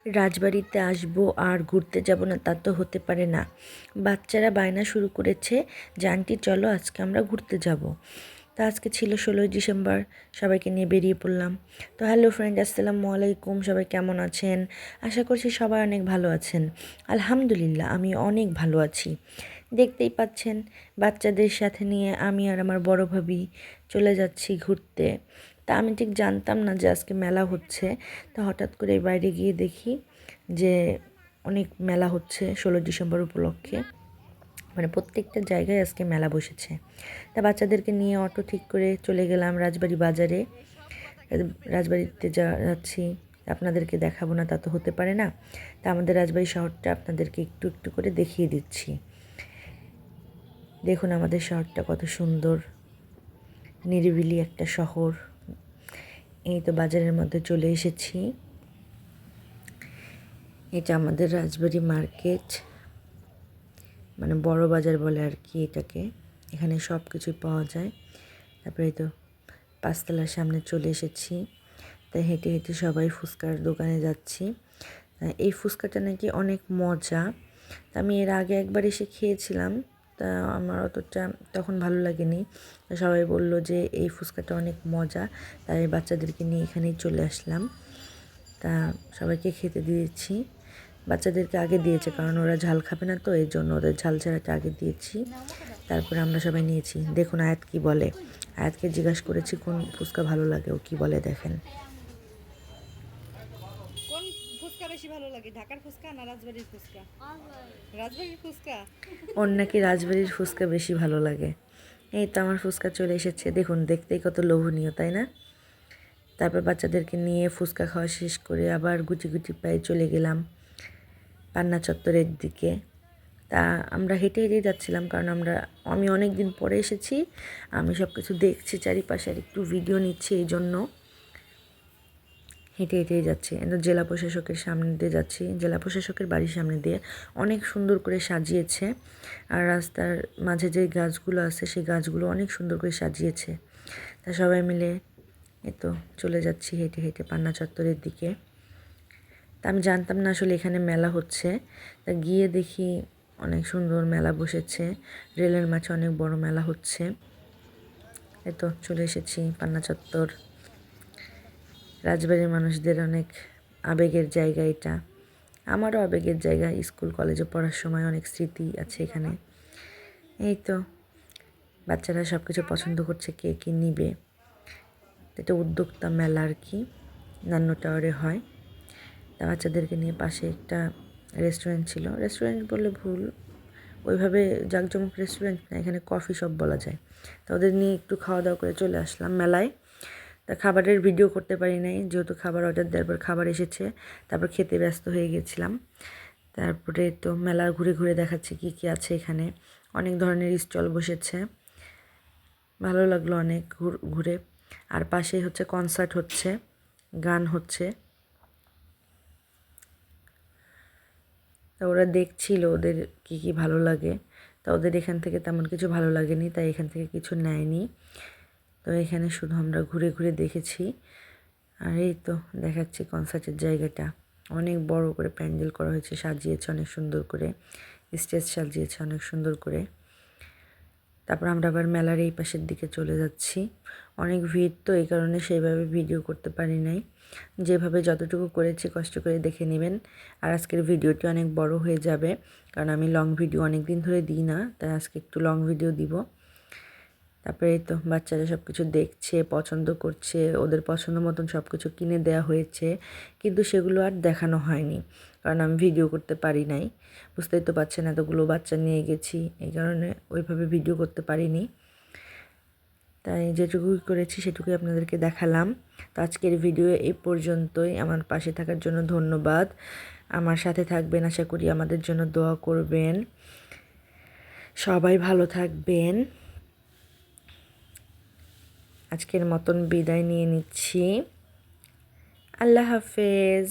রাজবাড়িতে আসবো আর ঘুরতে যাব না তা তো হতে পারে না। বাচ্চারা বায়না শুরু করেছে যে আন্টি চলো আজকে আমরা ঘুরতে যাব। তা আজকে ছিল 16ই ডিসেম্বর, সবাইকে নিয়ে বেরিয়ে পড়লাম। তো হ্যালো ফ্রেন্ড, আসসালামু আলাইকুম, সবাই কেমন আছেন? আশা করছি সবাই অনেক ভালো আছেন। আলহামদুলিল্লাহ আমি অনেক ভালো আছি। দেখতেই পাচ্ছেন বাচ্চাদের সাথে নিয়ে আমি আর আমার বড় ভাবি চলে যাচ্ছি ঘুরতে। তা আমি ঠিক জানতাম না যে আজকে মেলা হচ্ছে। তা হঠাৎ করে বাইরে গিয়ে দেখি যে অনেক মেলা হচ্ছে 16 ডিসেম্বর উপলক্ষে। মানে প্রত্যেকটা জায়গায় আজকে মেলা বসেছে। তা বাচ্চাদেরকে নিয়ে অটো ঠিক করে চলে গেলাম রাজবাড়ি বাজারে। রাজবাড়িতে যাচ্ছি, আপনাদেরকে দেখাবো না তা তো হতে পারে না। তা আমাদের রাজবাড়ি শহরটা আপনাদেরকে একটু একটু করে দেখিয়ে দিচ্ছি। দেখুন আমাদের শহরটা কত সুন্দর, নিরিবিলি একটা শহর। এই তো বাজারের মধ্যে চলে এসেছি। এটা আমাদের রাজবাড়ি মার্কেট, মানে বড় বাজার বলে আর কি এটাকে। এখানে সব কিছুই পাওয়া যায়। তারপরে এই তো পাঁচতলার সামনে চলে এসেছি। তাই হেঁটে হেঁটে সবাই ফুচকার দোকানে যাচ্ছি। এই ফুচকাটা নাকি অনেক মজা। তা আমি এর আগে একবার এসে খেয়েছিলাম, তা আমার অতটা তখন ভালো লাগেনি। সবাই বলল যে এই ফুচকাটা অনেক মজা, তাই বাচ্চাদেরকে নিয়ে এখানেই চলে আসলাম। তা সবাইকে খেতে দিয়েছি। বাচ্চাদেরকে আগে দিয়েছে কারণ ওরা ঝাল খাবে না, তো এই জন্য ওদের ঝাল ছাড়াটা আগে দিয়েছি। তারপরে আমরা সবাই নিয়েছি। দেখুন আয়াত কি বলে। আয়াতকে জিজ্ঞাসা করেছি কোন ফুচকা ভালো লাগে, ও কি বলে দেখেন। কোন ফুচকা বেশি ভালো লাগে, ঢাকার ফুচকা না রাজবাড়ির ফুচকা? রাজবাড়ির ফুচকা। ওর নাকি রাজবাড়ির ফুচকা বেশি ভালো লাগে। এই তো আমার ফুচকা চলে এসেছে, দেখুন দেখতেই কত লোভনীয়, তাই না? তারপর বাচ্চাদেরকে নিয়ে ফুচকা খাওয়া শেষ করে আবার গুটি গুটি পায়ে চলে গেলাম পান্না চত্বরের দিকে। তা আমরা হেঁটে হেঁটেই যাচ্ছিলাম কারণ আমি অনেক দিন পরে এসেছি। আমি সব কিছু দেখছি চারিপাশে আর একটু ভিডিও নিচ্ছি, এই জন্য হেঁটে হেঁটেই যাচ্ছি। জেলা প্রশাসকের সামনে দিয়ে যাচ্ছি, জেলা প্রশাসকের বাড়ির সামনে দিয়ে। অনেক সুন্দর করে সাজিয়েছে, আর রাস্তার মাঝে যে গাছগুলো আছে সেই গাছগুলো অনেক সুন্দর করে সাজিয়েছে। তা সবাই মিলে তো চলে যাচ্ছি হেঁটে হেঁটে পান্না চত্বরের দিকে। তা আমি জানতাম না আসলে এখানে মেলা হচ্ছে। তা গিয়ে দেখি অনেক সুন্দর মেলা বসেছে, রেলের মাঝে অনেক বড় মেলা হচ্ছে। তো চলে এসেছি পান্না চত্বর। রাজবাড়ির মানুষদের অনেক আবেগের জায়গা এটা, আমারও আবেগের জায়গা। স্কুল কলেজে পড়ার সময় অনেক স্মৃতি আছে এখানে। এই তো বাচ্চারা সব কিছু পছন্দ করছে, কে কী নিবে। এটা উদ্যোক্তা মেলা আর কি, নান্নু টাওয়ারে হয়। তা বাচ্চাদেরকে নিয়ে পাশে একটা রেস্টুরেন্ট ছিল, রেস্টুরেন্ট বললে ভুল, ওইভাবে জাঁকজমক রেস্টুরেন্ট না, এখানে কফি শপ বলা যায়। তা ওদের নিয়ে একটু খাওয়া দাওয়া করে চলে আসলাম মেলায়। তা খাবারের ভিডিও করতে পারি নাই, যেহেতু খাবার অর্ডার দেওয়ার পর খাবার এসেছে, তারপর খেতে ব্যস্ত হয়ে গেছিলাম। তারপরে তো মেলা ঘুরে ঘুরে দেখাচ্ছি কী কী আছে এখানে। অনেক ধরনের স্টল বসেছে, ভালো লাগলো অনেক ঘুরে। আর পাশেই হচ্ছে কনসার্ট হচ্ছে, গান হচ্ছে। তা ওরা দেখছিল ওদের কী কী ভালো লাগে। তা ওদের এখান থেকে তেমন কিছু ভালো লাগেনি, তাই এখান থেকে কিছু নেয়নি। তো এখানে শুধু আমরা ঘুরে ঘুরে দেখেছি। আর এই তো দেখাচ্ছি কনসার্টের জায়গাটা, অনেক বড় করে প্যান্ডেল করা হয়েছে, সাজিয়েছে অনেক সুন্দর করে, স্টেজ সাজিয়েছে অনেক সুন্দর করে। তারপর আমরা আবার মেলার এই পাশের দিকে চলে যাচ্ছি। অনেক ভিড়, তো এই কারণে সেইভাবে ভিডিও করতে পারি নাই। যেভাবে যতটুকু করেছি কষ্ট করে দেখে নেবেন। আর আজকের ভিডিওটি অনেক বড় হয়ে যাবে, কারণ আমি লং ভিডিও অনেক দিন ধরে দিই না, তাই আজকে একটু লং ভিডিও দিব। তারপরে এই তো বাচ্চারা সব কিছু দেখছে, পছন্দ করছে, ওদের পছন্দ মতন সব কিছু কিনে দেওয়া হয়েছে, কিন্তু সেগুলো আর দেখানো হয়নি কারণ আমি ভিডিও করতে পারি নাই। বুঝতেই তো পারছেন এতগুলো বাচ্চা নিয়ে গেছি, এই কারণে ওইভাবে ভিডিও করতে পারিনি। তাই যেটুকুই করেছি সেটুকুই আপনাদেরকে দেখালাম। তো আজকের ভিডিও এই পর্যন্তই। আমার পাশে থাকার জন্য ধন্যবাদ। আমার সাথে থাকবেন, আশা করি আমাদের জন্য দোয়া করবেন। সবাই ভালো থাকবেন। আজকের মতন বিদায় নিয়ে নিচ্ছি। আল্লাহ হাফেজ।